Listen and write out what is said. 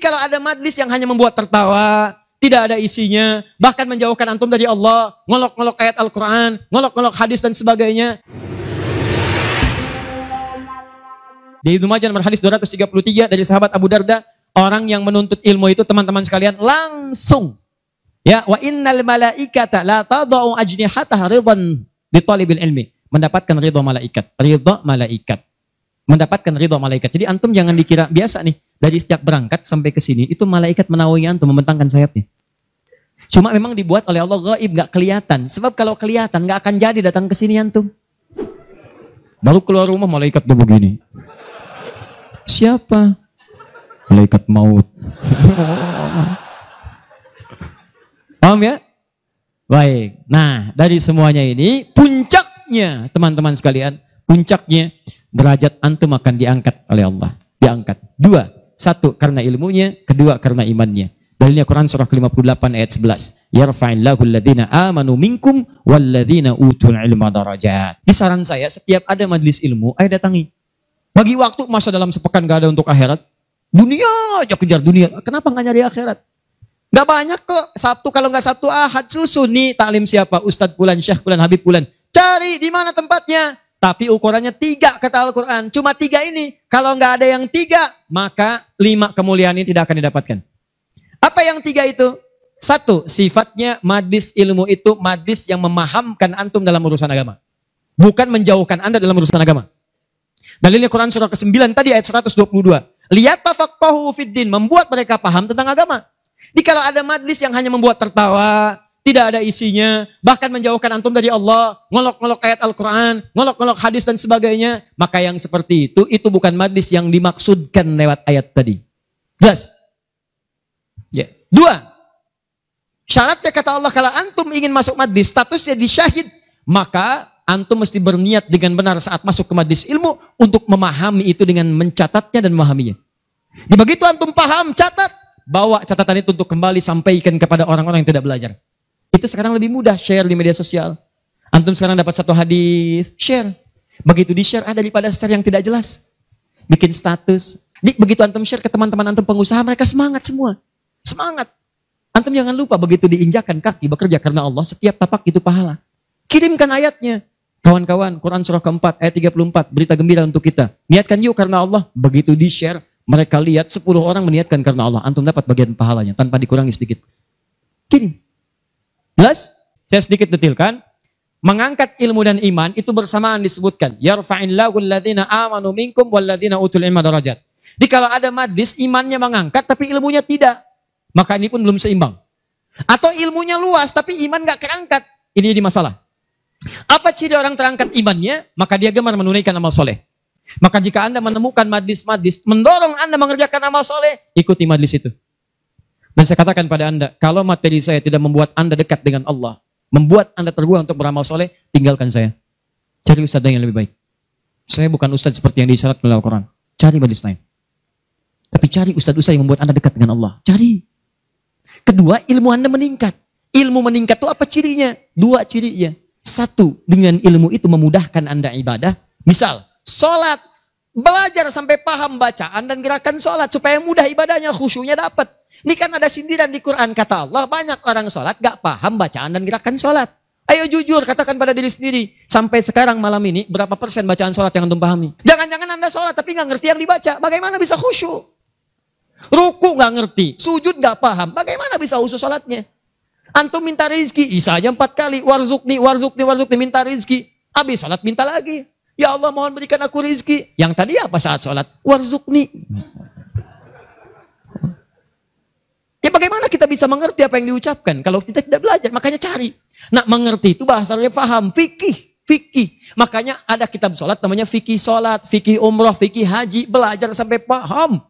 kalau ada majlis yang hanya membuat tertawa, tidak ada isinya, bahkan menjauhkan antum dari Allah, ngolok-ngolok ayat Al-Quran, ngolok-ngolok hadis dan sebagainya. Di Ibnu Majah nomor hadis 233 dari sahabat Abu Darda, orang yang menuntut ilmu itu teman-teman sekalian langsung, ya, wa innal malaikata la tadau ajnihataha ridwan li talibil ilmi, mendapatkan ridha malaikat, mendapatkan ridha malaikat. Jadi antum jangan dikira biasa nih, dari sejak berangkat sampai ke sini itu malaikat menaungi antum, membentangkan sayapnya. Cuma memang dibuat oleh Allah gaib, nggak kelihatan. Sebab kalau kelihatan nggak akan jadi datang ke sini antum. Baru keluar rumah malaikat tuh begini. Siapa? Malaikat maut. Paham ya? Baik. Nah, dari semuanya ini puncaknya teman-teman sekalian, puncaknya derajat antum akan diangkat oleh Allah. Diangkat. Dua. Satu, karena ilmunya. Kedua, karena imannya. Dalilnya Quran surah ke-58 ayat 11. Yarfa'illahu alladhina amanu minkum walladhina utul ilma darajat. Di saran saya, setiap ada majlis ilmu, ayo datangi. Bagi waktu, masa dalam sepekan gak ada untuk akhirat. Dunia aja kejar dunia. Kenapa gak nyari akhirat? Gak banyak kok. Sabtu, kalau gak Sabtu Ahad susun nih taklim siapa? Ustadz Fulan, Syekh Fulan, Habib Fulan. Cari di mana tempatnya. Tapi ukurannya 3 kata Al-Quran. Cuma 3 ini. Kalau nggak ada yang 3, maka 5 kemuliaan ini tidak akan didapatkan. Apa yang 3 itu? 1, sifatnya majlis ilmu itu majlis yang memahamkan antum dalam urusan agama. Bukan menjauhkan anda dalam urusan agama. Dalilnya Quran surah ke-9 tadi ayat 122. Liyatafaqahu fiddin, membuat mereka paham tentang agama. Jadi kalau ada majlis yang hanya membuat tertawa, tidak ada isinya, bahkan menjauhkan antum dari Allah, ngolok-ngolok ayat Al-Quran, ngolok-ngolok hadis dan sebagainya, maka yang seperti itu bukan majlis yang dimaksudkan lewat ayat tadi. Jelas? Ya. 2. Syaratnya kata Allah, kalau antum ingin masuk majlis, statusnya disyahid, maka antum mesti berniat dengan benar saat masuk ke majlis ilmu untuk memahami itu dengan mencatatnya dan memahaminya. Jadi begitu antum paham, catat, bawa catatan itu untuk kembali sampaikan kepada orang-orang yang tidak belajar. Itu sekarang lebih mudah, share di media sosial. Antum sekarang dapat satu hadis, share. Begitu di-share ada daripada share yang tidak jelas. Bikin status. Begitu antum share ke teman-teman antum pengusaha, mereka semangat semua. Semangat. Antum jangan lupa begitu diinjakan kaki bekerja karena Allah, setiap tapak itu pahala. Kirimkan ayatnya. Kawan-kawan, Quran surah ke-4 ayat 34, berita gembira untuk kita. Niatkan yuk karena Allah. Begitu di-share, mereka lihat 10 orang meniatkan karena Allah. Antum dapat bagian pahalanya tanpa dikurangi sedikit. Kirim. Jelas? Saya sedikit detilkan. Mengangkat ilmu dan iman itu bersamaan disebutkan. Yarfa'illahu alladhina amanu minkum walladhina utul ilma darajat. Jadi kalau ada majlis imannya mengangkat tapi ilmunya tidak, maka ini pun belum seimbang. Atau ilmunya luas tapi iman gak terangkat. Ini jadi masalah. Apa ciri orang terangkat imannya? Maka dia gemar menunaikan amal soleh. Maka jika anda menemukan majlis-majlis mendorong anda mengerjakan amal soleh, ikuti majlis itu. Dan saya katakan pada anda, kalau materi saya tidak membuat anda dekat dengan Allah, membuat anda terbuka untuk beramal soleh, tinggalkan saya. Cari ustadz yang lebih baik. Saya bukan ustadz seperti yang disyarat oleh Al-Quran. Cari majlis lain. Tapi cari ustadz-ustadz yang membuat anda dekat dengan Allah. Cari. Kedua, ilmu anda meningkat. Ilmu meningkat itu apa cirinya? 2 cirinya. 1, dengan ilmu itu memudahkan anda ibadah. Misal, sholat. Belajar sampai paham bacaan dan gerakan sholat. Supaya mudah ibadahnya, khusyunya dapat. Ini kan ada sindiran di Quran, kata Allah, banyak orang sholat gak paham bacaan dan gerakan sholat. Ayo jujur, katakan pada diri sendiri. Sampai sekarang malam ini, berapa persen bacaan sholat yang antum pahami? Jangan-jangan anda sholat tapi gak ngerti yang dibaca. Bagaimana bisa khusyuk? Ruku gak ngerti, sujud gak paham. Bagaimana bisa khusyuk sholatnya? Antum minta rezeki, Isa aja 4 kali. Warzukni, minta rezeki. Habis sholat minta lagi. Ya Allah mohon berikan aku rezeki. Yang tadi apa saat sholat? Warzukni. Ya bagaimana kita bisa mengerti apa yang diucapkan kalau kita tidak belajar? Makanya cari. Nah mengerti itu bahasanya paham. Fikih. Makanya ada kitab sholat namanya fikih sholat, fikih umroh, fikih haji. Belajar sampai paham.